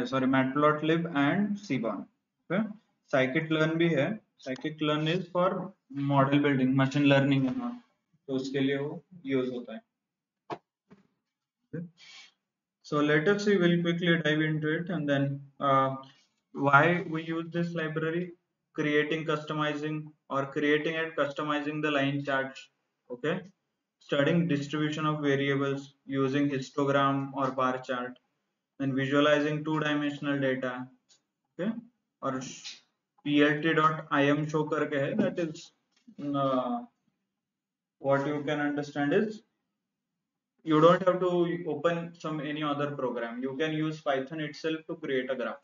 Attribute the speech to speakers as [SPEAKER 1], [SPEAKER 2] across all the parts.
[SPEAKER 1] Sorry Matplotlib and Seaborn. Okay, scikit learn भी है। Scikit learn is for model building, machine learning है ना, तो उसके लिए वो यूज होता है। Okay. So let us see, we'll quickly dive into it, and then why we use this library: creating, customizing, or creating and customizing the line charts. Okay, studying distribution of variables using histogram or bar chart, then visualizing two-dimensional data. Okay, और plt.im show करके है, that is what you can understand is you don't have to open some any other program, you can use Python itself to create a graph.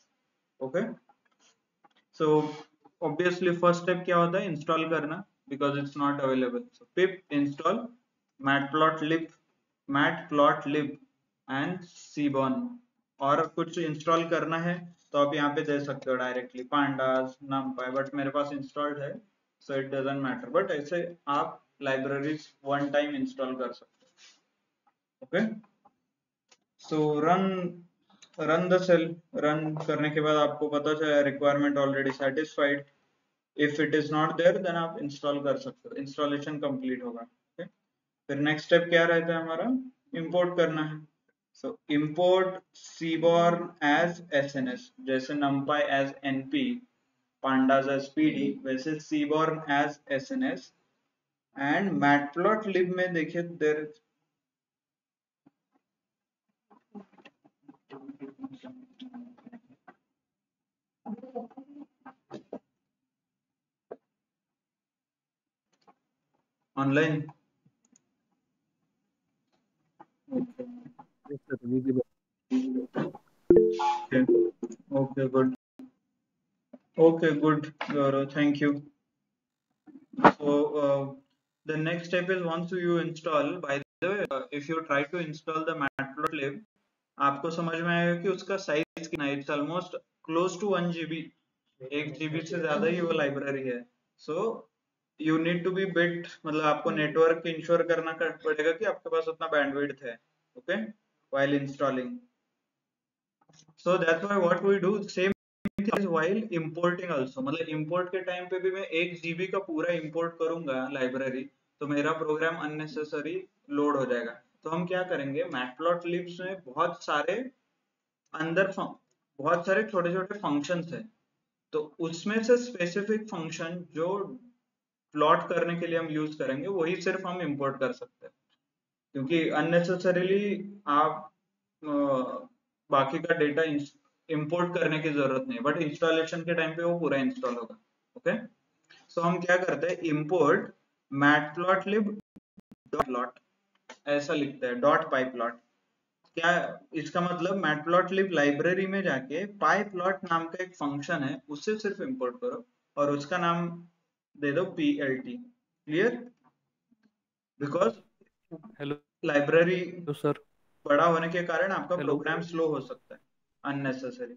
[SPEAKER 1] Okay, so obviously first step क्या होता है, install करना, because it's not available. So pip install matplotlib and seaborn, और कुछ install करना है तो आप यहाँ पे दे सकते हो डायरेक्टली pandas numpy, बट मेरे पास इंस्टॉल्ड है so it doesn't matter, but ऐसे आप लाइब्रेरीज वन टाइम इंस्टॉल कर सकते हो. Okay, so run the cell. Run करने के बाद आपको पता चला requirement already satisfied. If it is not there then आप इंस्टॉल कर सकते हो, इंस्टॉलेशन कंप्लीट होगा. okay? फिर नेक्स्ट स्टेप क्या रहता है हमारा, इंपोर्ट करना है. So import Seaborn as SNS, जैसे numpy as NP, pandas as PD, वैसे Seaborn as SNS. And Matplotlib में देखिए there online.
[SPEAKER 2] Yes, sir, visible.
[SPEAKER 1] Okay. Okay, good. Okay, good, Gaurav. Thank you. So the next step is once you install. By the way, if you try to install the matplotlib, आपको समझ में आएगा कि उसका size कितना है. It's almost close to 1 GB. 1 GB से ज्यादा ही वो लाइब्रेरी है. So you need to be bit, मतलब आपको नेटवर्क इंश्योर करना पड़ेगा कि आपके पास उतना बैंडविड्थ है. Okay, while installing. So that's why what we do, same is while importing also. मतलब import के टाइम पे भी मैं 1 GB का पूरा import करूंगा लाइब्रेरी, तो मेरा प्रोग्राम अननेसेसरी लोड हो जाएगा. तो हम क्या करेंगे, मैटप्लॉटलिब में बहुत सारे छोटे छोटे फंक्शंस है, तो उसमें से स्पेसिफिक फंक्शन जो प्लॉट करने के लिए हम यूज करेंगे वही सिर्फ हम इंपोर्ट कर सकते हैं, क्योंकि अननेसेसरीली आप बाकी का डेटा इंपोर्ट करने की जरूरत नहीं, बट इंस्टॉलेशन के टाइम पे वो पूरा इंस्टॉल होगा. ओके, सो हम क्या करते हैं, इंपोर्ट मैटप्लॉटलिब डॉट प्लॉट, ऐसा लिखते हैं डॉट पाई प्लॉट. क्या इसका मतलब, मैटप्लॉटलिब लाइब्रेरी में जाके पाईप्लॉट नाम का एक फंक्शन है, उससे सिर्फ इंपोर्ट करो और उसका नाम दे दो plt. Clear? Because
[SPEAKER 2] Hello,
[SPEAKER 1] library
[SPEAKER 2] sir.
[SPEAKER 1] बड़ा होने के कारण आपका
[SPEAKER 2] Hello.
[SPEAKER 1] प्रोग्राम स्लो हो सकता है unnecessary.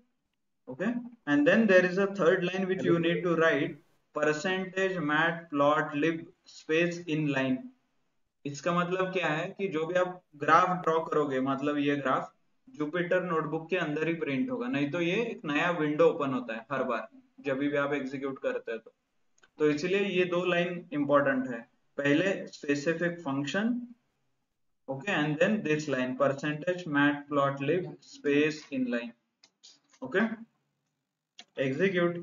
[SPEAKER 1] Okay, and then there is a third line which
[SPEAKER 2] Hello,
[SPEAKER 1] you
[SPEAKER 2] sir.
[SPEAKER 1] need to write, percentage matplotlib space inline. इसका मतलब क्या है कि जो भी आप ग्राफ ड्रॉ करोगे, मतलब ये ग्राफ जुपिटर नोटबुक के अंदर ही प्रिंट होगा, नहीं तो ये एक नया विंडो ओपन होता है हर बार जब भी आप एग्जीक्यूट करते हैं. तो इसलिए ये दो लाइन इंपॉर्टेंट है. पहले specific function, okay, and then this line, percentage matplotlib space inline. Okay, execute.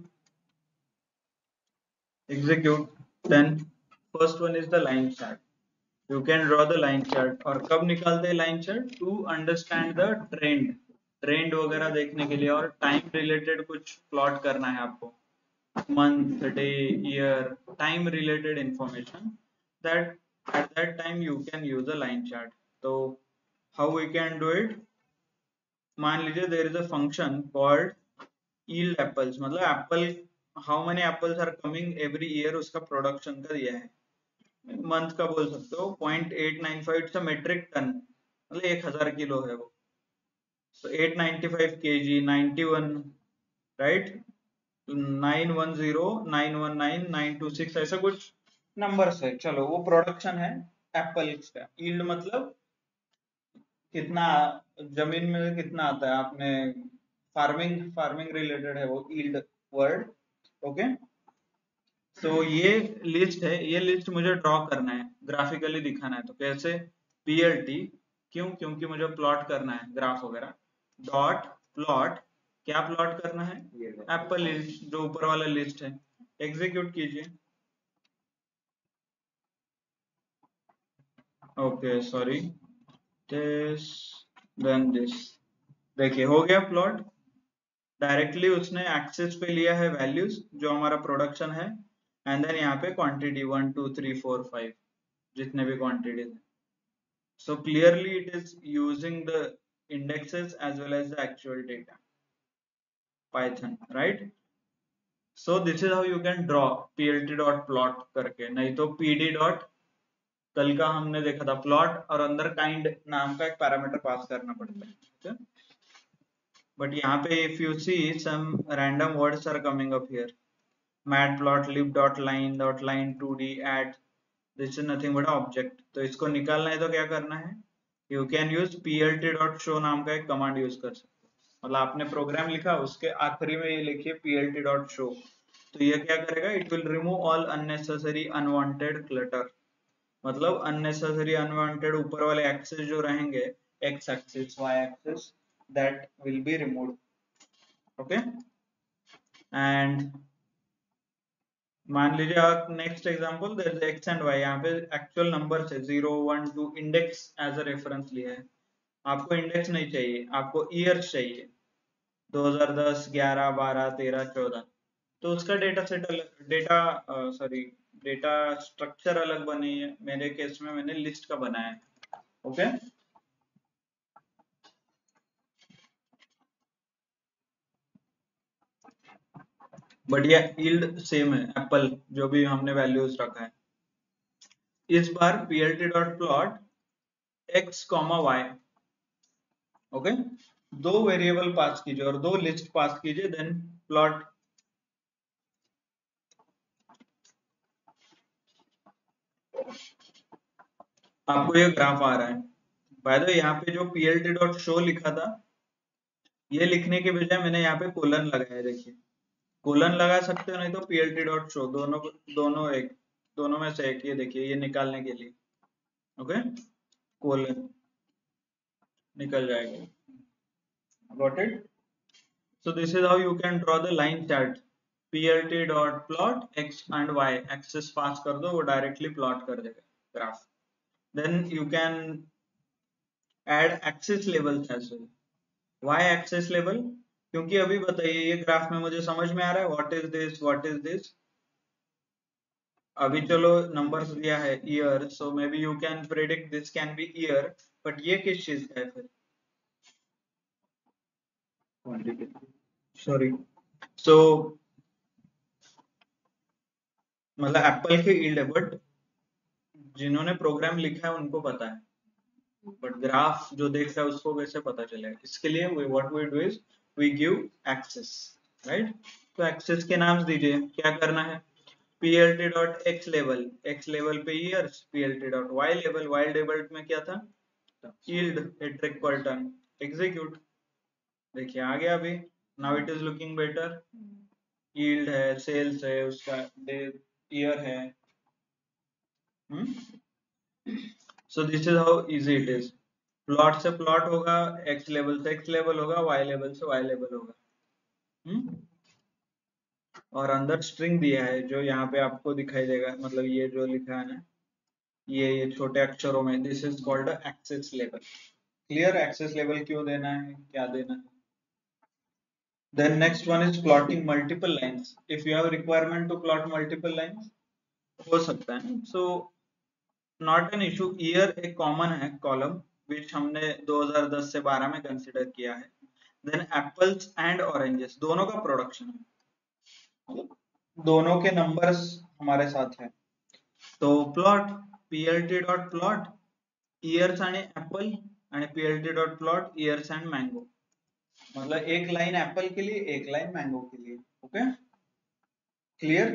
[SPEAKER 1] Then first one is the line chart. You can draw the line chart. और कब निकालते हैं line chart? To understand the trend वगैरह देखने के लिए, और time related कुछ प्लॉट करना है आपको, month, day, year, time related information, that at that time you can use a line chart. So how we can do it? मान लीजिए there is a function called yield apples, मतलब Apple, how many apples are coming every year, उसका production का दिया है. Month का बोल सकते हो 0.895, इट्स अ मेट्रिक टन, मतलब 1000 किलो है वो. so 895 kg, 91, राइट, 910, 919, 926, ऐसा कुछ नंबर्स है. चलो वो प्रोडक्शन है एप्पल्स का. यील्ड मतलब कितना जमीन में कितना आता है, आपने फार्मिंग रिलेटेड है वो यील्ड वर्ड। ओके, तो ये लिस्ट है, ये लिस्ट मुझे ड्रॉ करना है, ग्राफिकली दिखाना है। तो कैसे? PLT, क्यों? क्योंकि मुझे प्लॉट करना है ग्राफ वगैरह। डॉट प्लॉट, क्या प्लॉट करना है? एप्पल लिस्ट, जो ऊपर वाला लिस्ट है। एग्जीक्यूट कीजिए। Okay sorry, this then this, देखिए हो गया प्लॉट। डायरेक्टली उसने एक्सेस पे लिया है वैल्यूज जो हमारा प्रोडक्शन है, एंड देन यहाँ पे क्वांटिटी 1 2 3 4 5 जितने भी क्वांटिटीज है। So clearly it is using the indexes as well as the actual data. Python, right? So this is how you can draw plt.plot करके, नहीं तो pd dot, कल का हमने देखा था plot और अंदर kind नाम का एक पैरामीटर पास करना पड़ता है। okay? But यहाँ पे if you see some random words are coming up here. matplotlib dot line 2d add, this is nothing but object। तो इसको निकालना है तो क्या करना है? You can use plt.show नाम का एक कमांड यूज कर सकते हो। मतलब आपने प्रोग्राम लिखा, उसके आखिरी में ये लिखिए plt.show, तो ये क्या करेगा? It will remove all unnecessary unwanted clutter. मतलब अननेसेसरी अनवांटेड ऊपर वाले एक्सेस जो रहेंगे, x axis y axis, that will be removed. Okay, and मान लीजिए next example, there is x and y, यहाँ पे एक्चुअल नंबर है 0 1 2, इंडेक्स एज अ रेफरेंस लिया है। आपको इंडेक्स नहीं चाहिए, आपको ईयर्स चाहिए, 2010 11 12 13 14। तो उसका डेटा सेट अलग, डेटा सॉरी डेटा स्ट्रक्चर अलग बनी है। मेरे केस में मैंने लिस्ट का बनाया है। ओके, बट ये यील्ड सेम है, एप्पल जो भी हमने वैल्यूज रखा है। इस बार plt.plot x, y, ओके, दो वेरिएबल पास कीजिए और दो लिस्ट पास कीजिए, देन प्लॉट। आपको ये ग्राफ आ रहा है। बाय द वे यहाँ पे जो plt.show लिखा था, ये लिखने के बजाय मैंने यहाँ पे कोलन लगाया है। देखिए, कोलन लगा सकते हो, नहीं तो plt.show, दोनों दोनों एक, दोनों में से एक। ये देखिए, ये निकालने के लिए ओके, कोलन निकल जाएगा। Got it? So this is how you can draw the line chart. plt.plot x and y axes पास कर दो, वो डायरेक्टली प्लॉट कर देगा graph. Then you can add axis labels as well. Why axis label? क्योंकि अभी बताइए, ये ग्राफ में मुझे समझ में आ रहा है what is this, what is this. अभी चलो नंबर्स दिया है year, so may be you can predict this can be year, but ये किस चीज का है फिर? सॉरी, सो मतलब एप्पल के यील्ड है, बट जिन्होंने प्रोग्राम लिखा है उनको पता है, बट ग्राफ जो देख रहा है उसको कैसे पता चलेगा? इसके लिए what we do is we give axes, right? तो एक्सेस के नाम दीजिए, क्या करना है? plt.x लेवल, x लेवल पे ईयर्स, plt.y लेवल, y लेवल में क्या था? यील्ड, हेट्रिक पर टन। एग्जीक्यूट, देखिए आ गया अभी। Now it is looking better. Yield है, सेल्स है, उसका ईयर है। सो this is how easy it is. Plot से प्लॉट होगा, एक्स लेवल से एक्स लेवल होगा, वाई लेवल से वाई लेवल होगा। और अंदर स्ट्रिंग दिया है जो यहाँ पे आपको दिखाई देगा, मतलब ये जो लिखा है ना, ये छोटे अक्षरों में, दिस इज कॉल्ड एक्सेस लेवल। क्लियर? एक्सेस लेवल क्यों देना है, क्या देना है? Then next one is plotting multiple lines. If you have requirement to plot multiple lines, हो सकता है। So not an issue। Year एक कॉमन है कॉलम, विच हमने 2010 से 12 में कंसिडर किया है। देन एप्पल्स एंड ऑरेंजेस, दोनों का प्रोडक्शन है, दोनों के नंबर्स हमारे साथ है। तो प्लॉट plt.plot ईयर्स आणि एप्पल, आणि plt.plot ईयर्स एंड मैंगो। मतलब एक लाइन एप्पल के लिए, एक लाइन मैंगो के लिए। Okay, clear?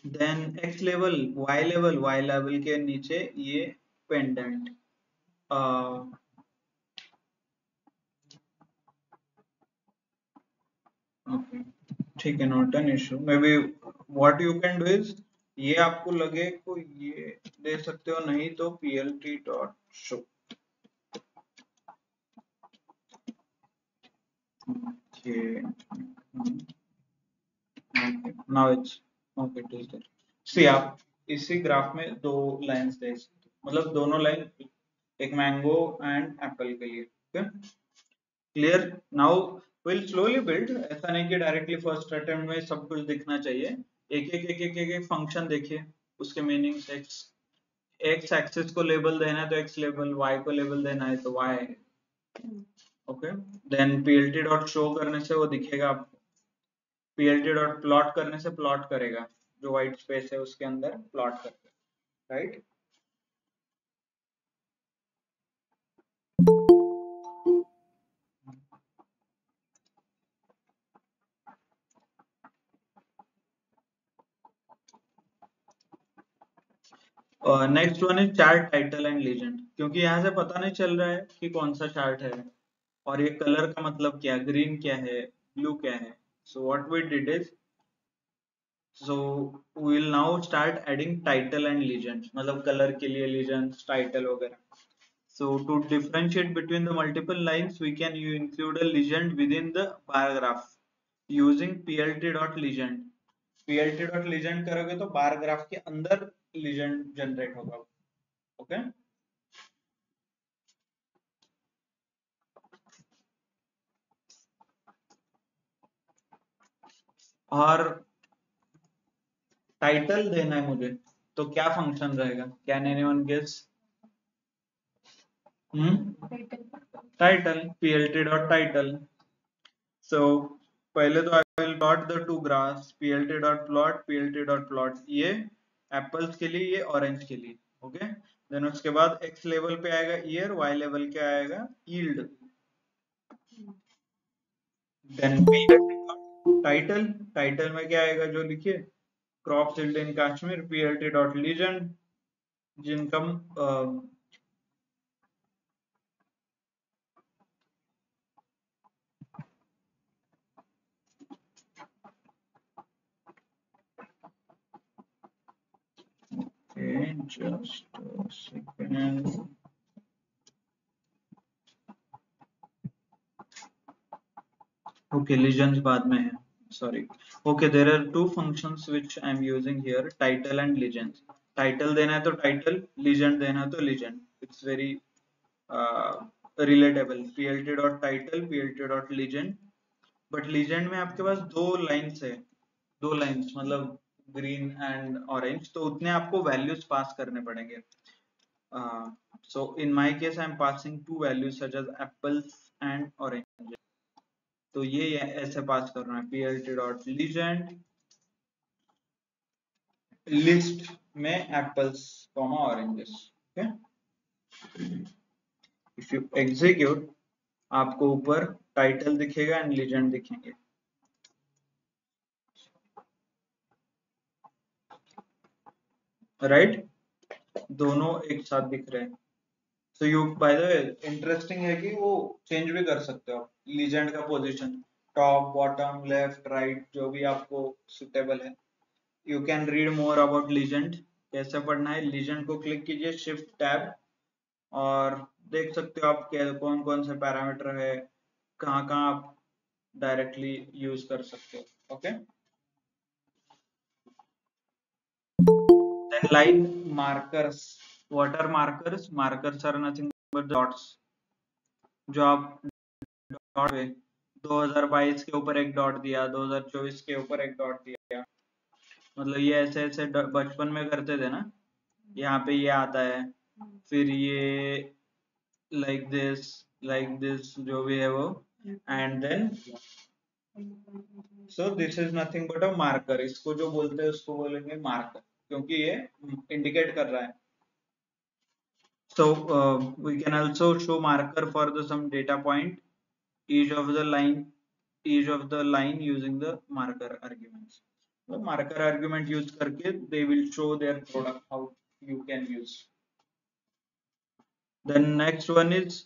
[SPEAKER 1] Then x level, y level, y level के नीचे ये पेंडेंट, ओके, ठीक है, not an issue. Maybe what you can do is, ये आपको लगे को ये दे सकते हो, नहीं तो plt dot show. Okay, now it's okay, ठीक है। सी आप इसी ग्राफ में दो लाइंस दे सकते हो, मतलब दोनों लाइन, एक मैंगो एंड एप्पल के लिए। Okay, clear. Now will slowly build, ऐसा नहीं कि डायरेक्टली फर्स्ट अटेम्प्ट में सब कुछ दिखना चाहिए। एक एक फंक्शन देखिए, उसके मीनिंग्स। एक्स एक्स एक्सिस को लेबल देना है तो एक्स लेबल, वाई को लेबल देना है तो Y. Okay, then plt dot show करने से वो दिखेगा आपको, plt डॉट प्लॉट करने से प्लॉट करेगा, जो व्हाइट स्पेस है उसके अंदर प्लॉट करता है, right. Next one is chart title and legend. क्योंकि यहाँ से पता नहीं चल रहा है कि कौन सा चार्ट है, और ये कलर का मतलब क्या, ग्रीन क्या है, ब्लू क्या है। So what we did is, so we will now start adding title and legends, मतलब कलर के लिए legends, टाइटल वगैरह। So to differentiate between the multiple lines, we can include a legend within the paragraph using plt.legend। plt.legend करोगे तो bar graph के अंदर legend generate होगा। Okay, और टाइटल देना है मुझे, तो क्या फंक्शन रहेगा, can anyone guess? Title, plt.title। So पहले तो I will plot the two graphs, plt.plot, plt.plot, ये एप्पल्स के लिए, ये ऑरेंज के लिए। ओके, देन उसके बाद x लेवल पे आएगा ईयर, y लेवल क्या आएगा यील्ड। देन टाइटल, टाइटल में क्या आएगा जो लिखिए, क्रॉप सील्ड इन कश्मीर, plt.legend, जिनका just a second। Okay, legends बाद में है, sorry। Okay, there are two functions which I am using here, title and legends। title देना है तो title, legend देना है तो legend। It's very relatable, plt dot title, plt dot legend। but legend में आपके पास दो लाइंस है, दो लाइंस मतलब ग्रीन एंड ऑरेंज, तो उतने आपको वैल्यूज पास करने पड़ेंगे। so in my case I am passing two values such as apples and orange। तो ये ऐसे पास करना है, plt डॉट legend लिस्ट में apples comma oranges. Okay, if you execute, आपको ऊपर टाइटल दिखेगा एंड लीजेंड दिखेंगे, राइट। दोनों एक साथ दिख रहे हैं। So you bye the way interesting है कि वो चेंज भी कर सकते हो लीजेंड का position, top bottom left right, जो भी आपको सुटेबल है। You can read more about legend, कैसे पढ़ना है। लीजेंड को क्लिक कीजिए, शिफ्ट टैब, और देख सकते हो आप क्या कौन कौन से पैरामीटर है, कहाँ कहाँ आप डायरेक्टली यूज कर सकते हो। Okay, then line markers. What are markers? Markers are nothing but dots, जो आप डॉट पे 2022 के ऊपर एक डॉट दिया, 2024 के ऊपर एक डॉट दिया, मतलब ये ऐसे ऐसे बचपन में करते थे ना, यहाँ पे ये आता है, फिर ये लाइक दिस जो भी है वो, and then so this is nothing but a marker. इसको जो बोलते हैं उसको बोलेंगे मार्कर, क्योंकि ये इंडिकेट कर रहा है। So we can also show marker for the some data point, each of the line, each of the line using the marker arguments। तो marker argument use करके they will show their product how you can use। Then next one is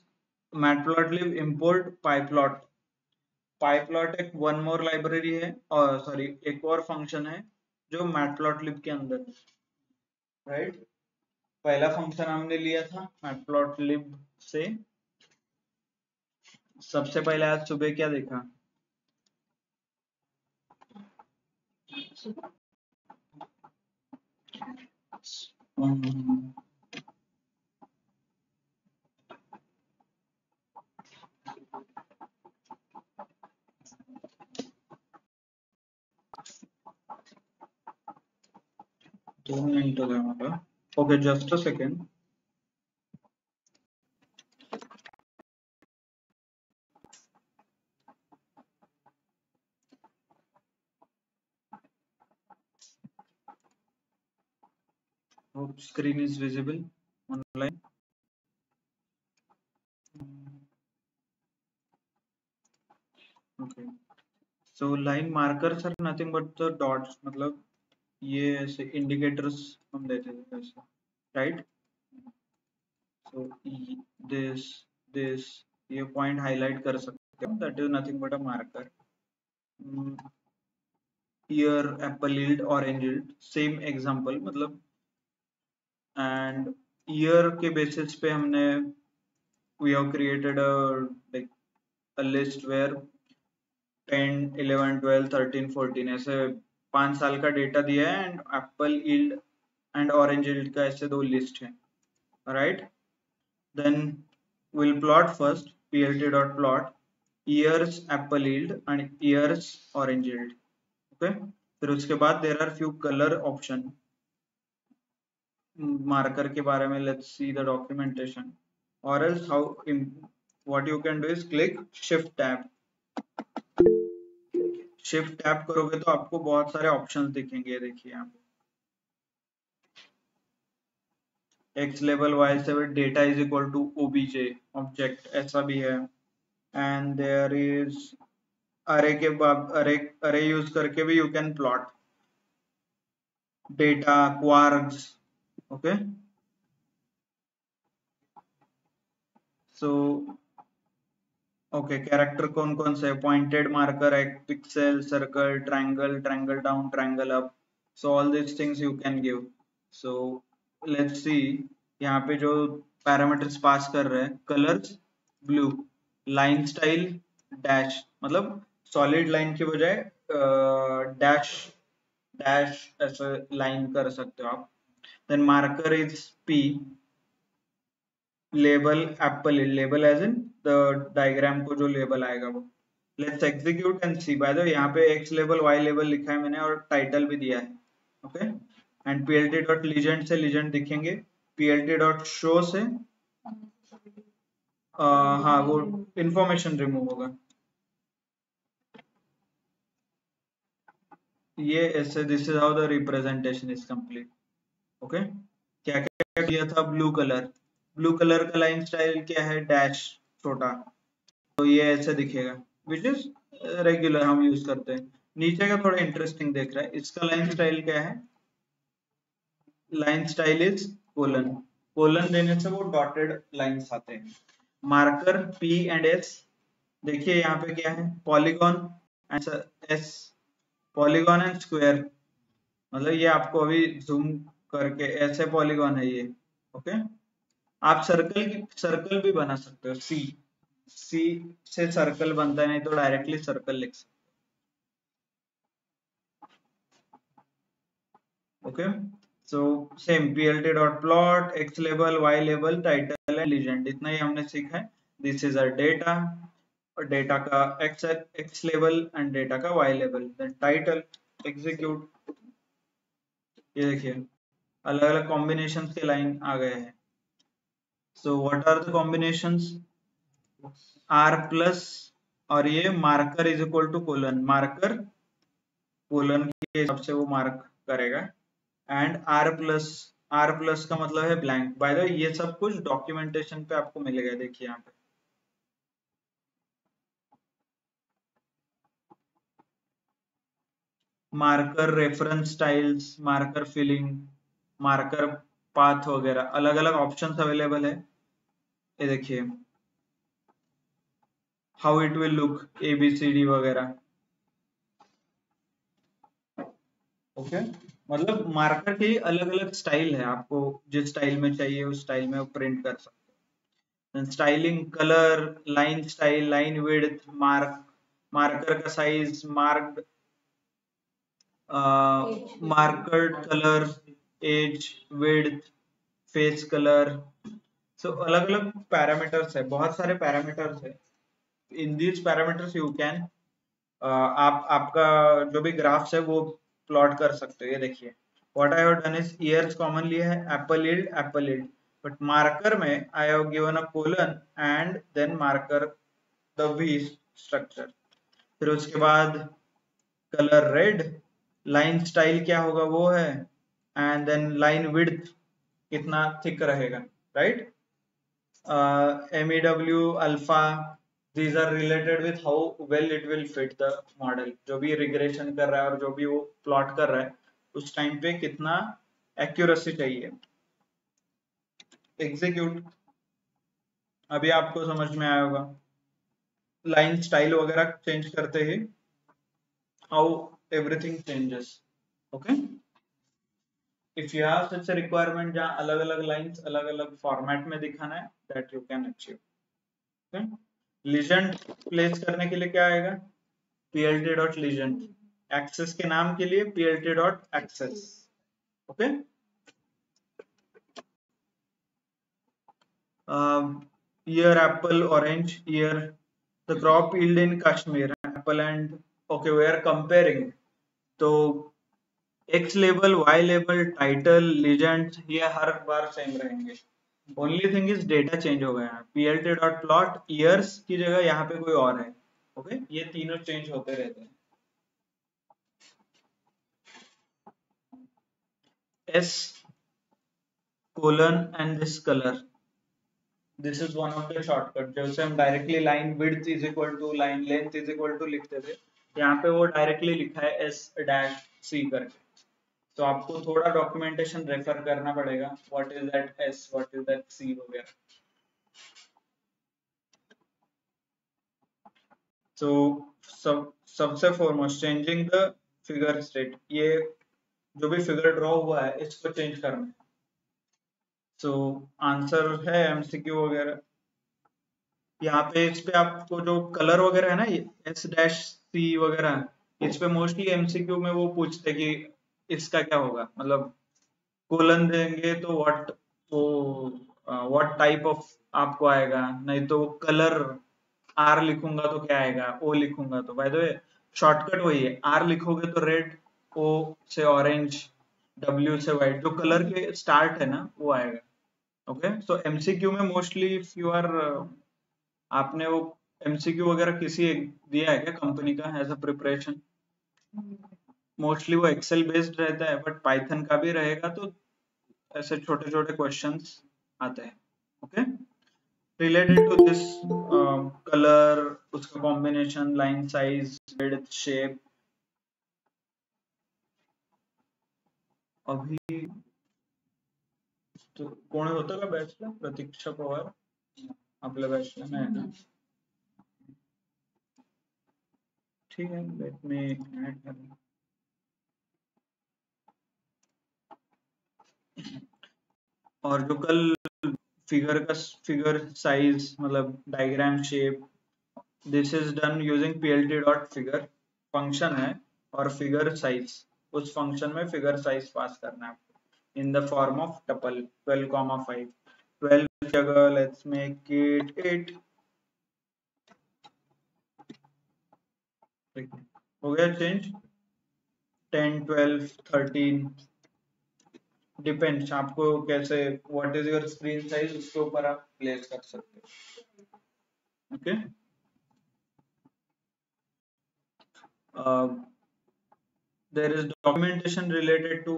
[SPEAKER 1] matplotlib import pyplot। पाइप्लॉट एक one more library है, और sorry एक और function है जो matplotlib के अंदर, राइट। पहला फंक्शन हमने लिया था मैटप्लॉटलिब से। सबसे पहले आज सुबह क्या देखा? हम्म, 2 मिनट हो गए हमारा। Okay, just a second. Hope screen is visible online. Okay. So line markers are nothing but the dots, मतलब ये ऐसे indicators हम देते थे ऐसे, right? So this ये point highlight कर सकते हो, that is nothing but a marker. Here apple yield, orange yield, same example, मतलब and year के basis पे हमने we have created a like a list where 10, 11, 12, 13, 14 ऐसे 5 साल का डेटा दिया है, and apple yield and orange yield का ऐसे 2 लिस्ट है, right. Then will plot first plt.plot years apple yield and years orange yield, okay. फिर उसके बाद there are few colour option marker के बारे में, लेट्स सी द डॉक्यूमेंटेशन, और else how what you can do is click shift tab। Shift tab करोगे तो आपको बहुत सारे ऑप्शंस दिखेंगे, देखिए यहाँ पे x level y level data is equal to OBJ object, ऐसा भी है। एंड देयर इज अरे के बाद अरे अरे यूज करके भी you can plot data quarks, okay. So okay, character कौन कौन से? पॉइंटेड मार्कर, एक pixel, circle, triangle, triangle down, triangle up, so all this things you can give. So let's see यहाँ पे जो पैरामीटर्स पास कर रहे हैं, colours blue, line style dash, मतलब सॉलिड लाइन के बजाय डैश डैश ऐसे लाइन कर सकते हो आप। Then marker is P, label apple, label as in the diagram को जो लेबल आएगा वो। Let's execute and see. By the way यहाँ पे एक्स लेबल वाई लेबल लिखा है मैंने, और टाइटल भी दिया है, okay. And plt dot legend से लीजेंड दिखेंगे, plt डॉट शो से हाँ वो इंफॉर्मेशन रिमूव होगा। ये ऐसे, this is how the representation is complete, okay. क्या क्या किया था? ब्लू कलर, ब्लू कलर का लाइन स्टाइल क्या है? डैश छोटा, तो ये ऐसे दिखेगा, विच इज रेगुलर हम यूज करते हैं। नीचे का थोड़ा इंटरेस्टिंग देख रहा है, इसका लाइन स्टाइल क्या है? Line style is colon, colon देने से वो डॉटेड लाइंस आते हैं। मार्कर पी एंड एस, देखिए यहाँ पे क्या है? Polygon and S, polygon and square, मतलब ये आपको अभी जूम करके ऐसे पॉलीगॉन है ये, ओके। आप सर्कल भी बना सकते हो, सी सी से सर्कल बनता है, नहीं तो डायरेक्टली सर्कल लिख सकते हो, okay. So same plt.plot x label y label title and legend, इतना ही हमने सीखा है। दिस इज अ डेटा, और डेटा का x लेवल एंड डेटा का y लेवल, देन टाइटल, एग्जीक्यूट। ये देखिए अलग अलग कॉम्बिनेशन के लाइन आ गए हैं। So what are the combinations? R plus, और ये marker is equal to colon, marker colon के हिसाब से वो मार्क करेगा। एंड आर प्लस का मतलब है ब्लैंक। बाय द वे ये सब कुछ डॉक्यूमेंटेशन पे आपको मिलेगा, देखिए यहाँ पे marker reference styles, marker filling, marker path वगैरह, अलग अलग ऑप्शंस अवेलेबल है। ये देखिए how it will look, ABCD वगैरह। ओके, मतलब मार्कर की अलग अलग स्टाइल है, आपको जिस स्टाइल में चाहिए उस स्टाइल में प्रिंट कर सकते हैं। Styling, colour, line style, line width, marker का size, marker colour, edge, width, face colour. So अलग अलग पैरामीटर्स है, बहुत सारे पैरामीटर्स है। In these parameters you can आप आपका जो भी ग्राफ्स है वो प्लॉट कर सकते हो। ये देखिए, what I have done is years common लिया है, एप्पल यील्ड, बट मार्कर में I have given a colon and then marker the V structure. फिर उसके बाद कलर रेड, लाइन स्टाइल क्या होगा वो है, एंड देन लाइन विड्थ कितना थिक रहेगा, right. MEW, alpha, these are related with how well it will fit the model। जो भी रिग्रेशन कर रहा है और जो भी वो प्लॉट कर रहा है उस टाइम पे कितना एक्यूरेसी चाहिए। एग्जीक्यूट, अभी आपको समझ में आया होगा। लाइन स्टाइल वगैरह चेंज करते ही how everything changes. Okay, if you have such a requirement जहाँ अलग अलग लाइंस अलग अलग फॉर्मेट में दिखाना है, that you can achieve. Okay, legend place करने के लिए क्या आएगा, plt.legend, एक्सेस के नाम के लिए plt.access। Okay, year apple, orange year, the crop yield in Kashmir, apple and okay we are comparing, तो X label, Y label, title, legend ये हर बार सेम रहेंगे। Only thing is data change हो गया है, plt.plot ईयर्स की जगह यहाँ पे कोई और है। ओके, ये तीनों चेंज होते रहते हैं। S colon and this color, this is one of the shortcut। जैसे हम directly line width is equal to line length is equal to लिखते थे, यहाँ पे वो डायरेक्टली लिखा है S-C करके। तो आपको थोड़ा डॉक्यूमेंटेशन रेफर करना पड़ेगा, what is that S, what is that C वगैरह। तो सबसे foremost changing the figure state, ये जो भी फिगर ड्रॉ हुआ है इसको चेंज करना है। सो आंसर है MCQ वगैरह। यहाँ पे इस पे आपको जो कलर वगैरह है ना, S-C वगैरह, इस पे मोस्टली MCQ में वो पूछते कि इसका क्या होगा, मतलब कोलन देंगे तो व्हाट टाइप ऑफ आपको आएगा, नहीं तो कलर R लिखूंगा तो क्या आएगा, O लिखूंगा तो। बाय द वे शॉर्टकट वही है, R लिखोगे तो रेड, O से ऑरेंज, W से व्हाइट, जो कलर के स्टार्ट है ना वो आएगा। ओके, सो MCQ में मोस्टली इफ यू आर, आपने वो MCQ वगैरह किसी एक दिया है क्या कंपनी का एज अ प्रिपरेशन? मोस्टली वो एक्सेल बेस्ड रहता है, बट पाइथन का भी रहेगा तो ऐसे छोटे छोटे क्वेश्चंस आते हैं। Okay, related to this, colour, उसका combination, line size, width, shape. अभी तो कोण होतं का बॅचला, प्रतीक्षा पवार आपल्या बॅचला नाही ना? ठीक है, लेट मी ऐड कर। और जो कल फिगर साइज, मतलब diagram shape, this is done using plt.figure function है, और फिगर साइज, उस फंक्शन में फिगर साइज पास करना है आपको in the form of tuple 12,5। 12 की जगह लेट्स मेक इट 8। हो गया चेंज, 10, 12, 13, डिपेंड्स आपको कैसे, what is your screen size, उसके ऊपर आप प्लेस कर सकते हो। Okay, there is documentation related to,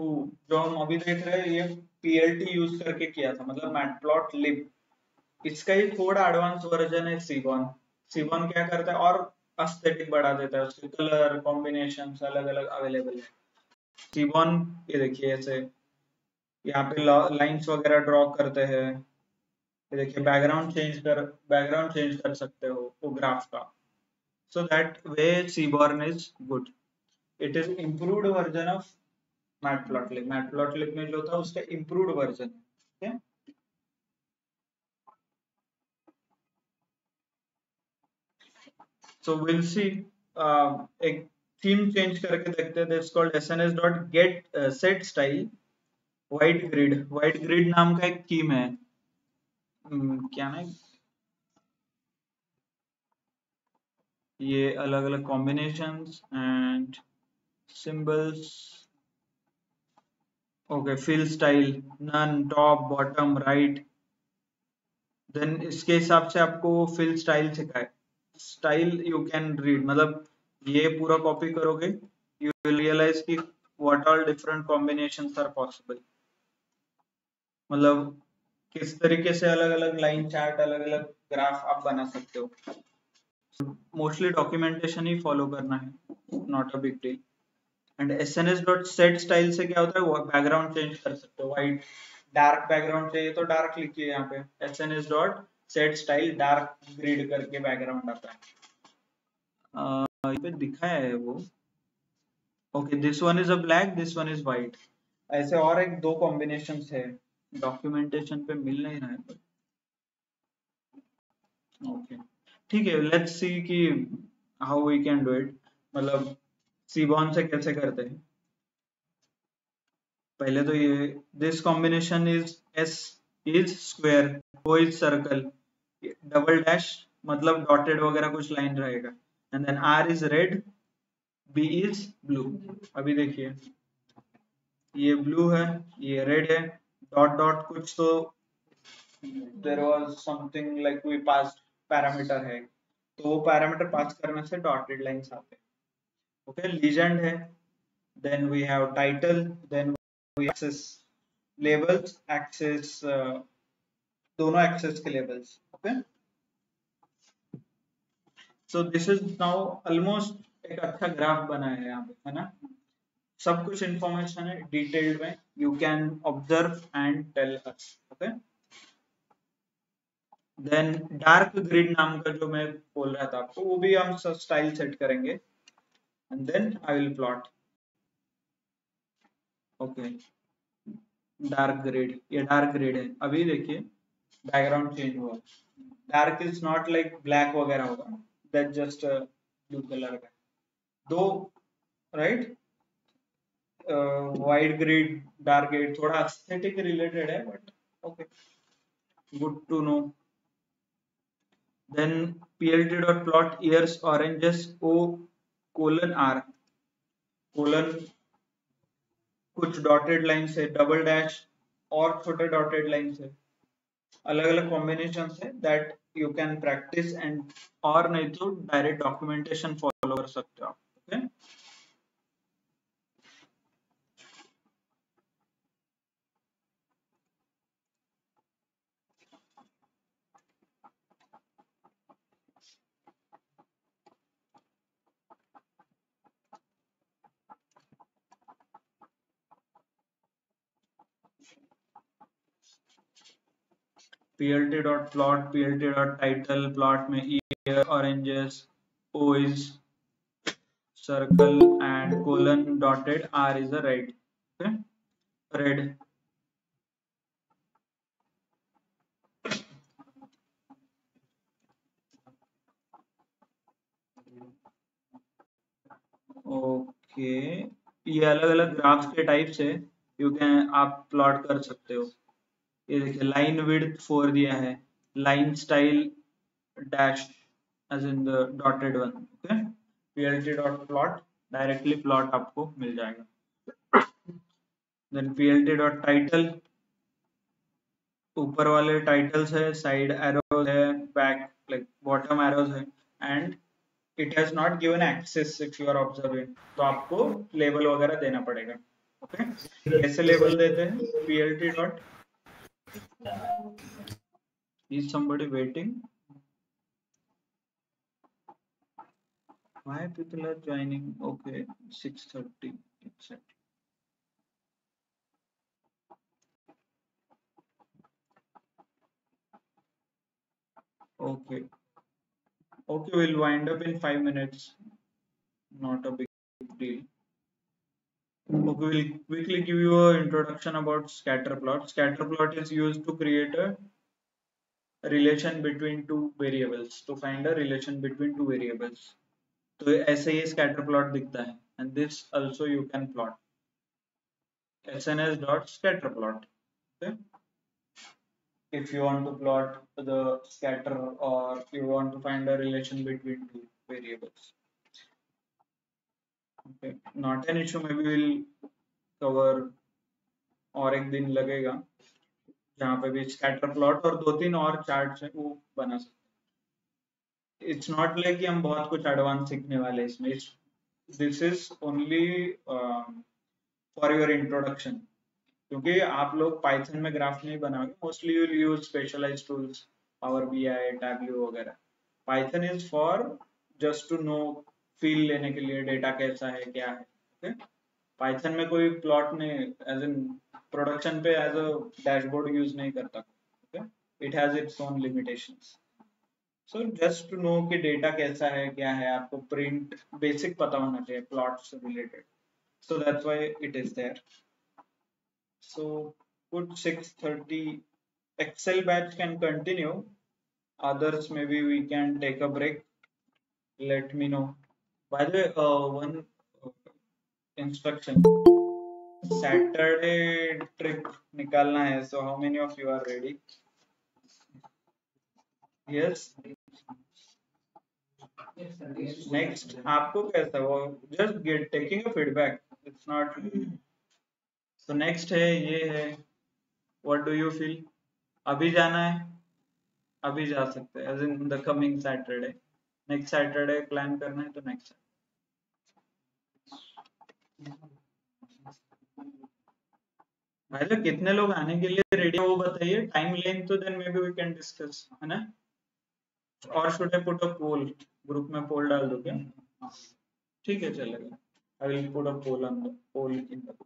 [SPEAKER 1] जो हम अभी देख रहे हैं ये PLT यूज करके किया था, मतलब मैटप्लॉटलिब। इसका ही थोड़ा एडवांस वर्जन है सीबॉन। सीबॉन क्या करता है और एस्थेटिक बढ़ा देता है, उसके कलर कॉम्बिनेशन अलग अलग अवेलेबल है। सीबॉन ये देखिए ऐसे यहाँ पे लाइंस वगैरह ड्रॉ करते हैं, ये देखिए बैकग्राउंड चेंज कर सकते हो वो ग्राफ का। So that way Seaborn is good. It is improved version of Matplotlib. Matplotlib में जो था उसका improved version. Okay. So we'll see. एक theme change करके देखते हैं. That's called sns.get set style white grid. White grid नाम का एक theme है. क्या ना ये अलग अलग combinations and symbols. Okay, fill style none, top, bottom, right. Then इसके हिसाब से आपको फिल स्टाइल सिखाए. स्टाइल यू कैन रीड, मतलब ये पूरा कॉपी करोगे यू विल रियलाइज कि what all different combinations are possible. मतलब किस तरीके से अलग अलग लाइन चार्ट अलग अलग ग्राफ आप बना सकते हो. मोस्टली डॉक्यूमेंटेशन ही फॉलो करना है, not a big deal. And sns.set style से क्या होता है, बैकग्राउंड चेंज कर सकते हो. व्हाइट डार्क बैकग्राउंड चाहिए तो डार्क लिखिए यहाँ पे sns.set स्टाइल डार्क ग्रिड करके बैकग्राउंड आता है. यहाँ पे दिखाया है वो. Okay, this one is a black, this one is white. ऐसे और एक दो कॉम्बिनेशन है, डॉक्यूमेंटेशन पे मिल नहीं रहा है. ओके ठीक है, लेट्स सी कि how we can do it. मतलब सीबॉन से कैसे करते हैं. पहले तो ये this combination is S is square, O is circle, double dash मतलब डॉटेड वगैरह कुछ लाइन रहेगा. And then R is red, B is blue. अभी देखिए ये ब्लू है, ये रेड है, डॉट डॉट कुछ तो there was something like we pass parameter है, तो वो पैरामीटर पास करने से डॉटेड लाइंस आते हैं. ओके, लीजेंड है, then we have title, then we axes labels, axes दोनों एक्सेस के labels. Okay, so this is now almost एक अच्छा ग्राफ बना है यहाँ पे, है ना. सब कुछ इंफॉर्मेशन है डिटेल्ड में, you can observe and tell us. Okay, then dark grid नाम का जो मैं बोल रहा था आपको, वो भी हम स्टाइल सेट करेंगे and then I will plot. Okay, dark grid, ये डार्क ग्रिड है. अभी देखिए बैकग्राउंड चेंज हुआ. Dark is not like black वगैरह होगा, दैट जस्ट ब्लू कलर का दो, right. White grid dark grid थोड़ा एस्थेटिक रिलेटेड है, but okay, good to know. Then plt.plot ears oranges o colon r colon कुछ dotted line से, double dash और छोटे डॉटेड लाइन से, अलग अलग कॉम्बिनेशन है that you can practice and, और नहीं तो डायरेक्ट डॉक्यूमेंटेशन फॉलो कर सकते हो आप. ओके, plt.plot plt.title plot में ear oranges, o is circle and colon dotted, r is a red. Okay, red. Okay, ये अलग अलग ग्राफ्स के टाइप्स है, यू कैन आप प्लॉट कर सकते हो. ये देखिए लाइन विड्थ 4 दिया है, line style dash as in the dotted one. Okay, plt.plot directly plot आपको मिल जाएगा. देन plt.title, ऊपर वाले टाइटल्स है, साइड एरोज है, बैक लाइक बॉटम एरोज है, and it has not given axes if you are observing, तो आपको लेबल वगैरह देना पड़ेगा. ओके, कैसे लेबल देते हैं. plt dot is somebody waiting, why people are joining. Okay, 6:30 exactly. Okay, Okay, we'll wind up in 5 minutes. Not a big deal. Okay, we'll quickly give you an introduction about scatter plot. Scatter plot is used to create a relation between two variables, to find a relation between two variables. तो ऐसे ये scatter plot दिखता है, and this also you can plot. SNS.scatterplot. Okay. If you want to plot the scatter or you want to find a relation between two variables. Okay. Not an issue. Maybe we'll cover और एक दिन लगेगा जहाँ पे भी scatter plot और 2-3 और charts है वो बना सकते हैं. इट्स नॉट लाइक कि हम बहुत कुछ एडवांस सीखने वाले हैं इसमें. This is only for your introduction, क्योंकि आप लोग पाइथन में ग्राफ नहीं बनाओगे. Mostly you will use specialised tools, power BI, Tableau वगैरह. Python is for just to know, feel लेने के लिए डेटा कैसा है क्या है. okay? पाइथन में कोई प्लॉट नहीं एज इन प्रोडक्शन पे एज अ डैशबोर्ड यूज नहीं करता. It has its own limitations. So just to know कि डेटा कैसा है क्या है, आपको प्रिंट बेसिक पता होना चाहिए plots related. So that's why it is there. So put 6:30. Excel batch can continue. Others maybe we can take a break. Let me know. By the way, one instruction. Saturday trip निकालना है. So how many of you are ready? Yes. Next, आपको कैसा वो just get taking a feedback. It's not. So next है ये है. What do you feel? अभी जाना है, अभी जा सकते हैं. As in the coming Saturday. Next Saturday plan करना है तो next. भाई लोग कितने लोग आने के लिए रेडी है वो बताइए. टाइम लेंथ तो then maybe we can discuss, है ना. और should I put a poll, group में पोल डाल दो क्या? ठीक है चलेगा. I will put a poll on the poll in the.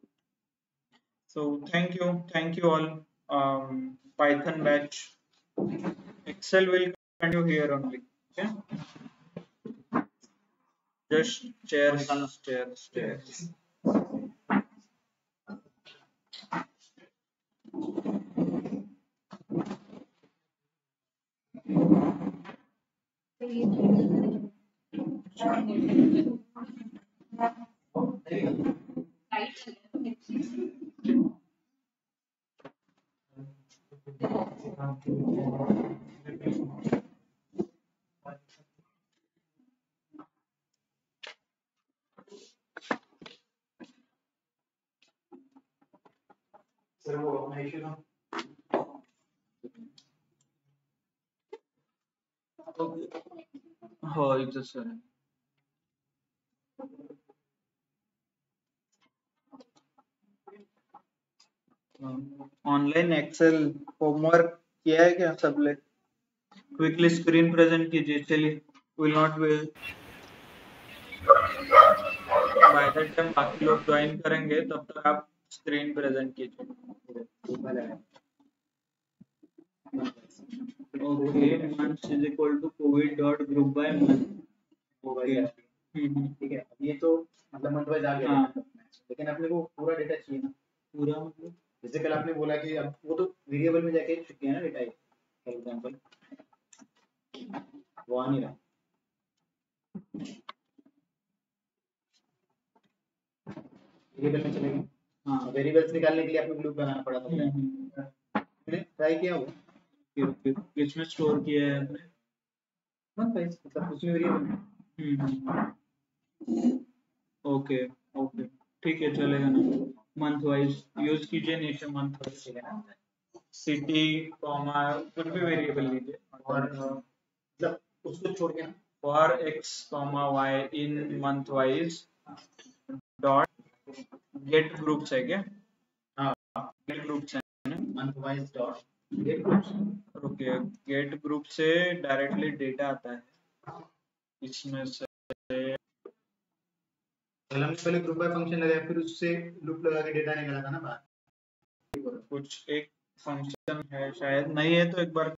[SPEAKER 1] So thank you all. Python batch. Excel will continue here only. Okay. Just chairs. हो इथं sir. Online Excel homework किया है क्या सब लोग? क्विकली स्क्रीन प्रेजेंट कीजिए. चलिए, will not be by the time बाकी लोग ज्वाइन करेंगे तब तक आप स्क्रीन प्रेजेंट कीजिए. Okay. months is equal to covid dot group by month. Okay.
[SPEAKER 2] ठीक है. ये तो मतलब मंथ वाइज आ गया.
[SPEAKER 1] हाँ.
[SPEAKER 2] लेकिन अपने को पूरा डेटा चाहिए ना.
[SPEAKER 1] पूरा मतलब
[SPEAKER 2] जैसे कल आपने बोला कि अब वो तो वेरिएबल में जाके चुके हैं ना डेटा. फॉर एग्जांपल वो आ नहीं रहा. वेरिएबल में चलेगा.
[SPEAKER 1] हाँ.
[SPEAKER 2] वेरिएबल्स निकालने के लिए आपको ग्रुप बनाना पड़ा था. मैंने ट्राई किया वो.
[SPEAKER 1] किसमें स्टोर किया है आपने?
[SPEAKER 2] मंथ वाइज, मतलब उसमें वेरिएबल.
[SPEAKER 1] ओके ओके ठीक है चलेगा ना. मंथ वाइज यूज कीजिए. नीचे मंथ वाइज सिटी कॉमा कुछ भी वेरिएबल लीजिए.
[SPEAKER 2] और मतलब उसको छोड़ के ना
[SPEAKER 1] for x comma y in month wise dot get groups है क्या?
[SPEAKER 2] हाँ,
[SPEAKER 1] गेट ग्रुप्स है ना.
[SPEAKER 2] Month wise dot get groups.
[SPEAKER 1] Okay. Get group से डायरेक्टली डेटा आता है. इसमें से
[SPEAKER 2] हमने पहले ग्रुप बाय फंक्शन लगाया, फिर उससे लूप लगा के डेटा निकाला था ना बाहर.
[SPEAKER 1] कुछ एक फंक्शन है शायद, नहीं है तो एक बार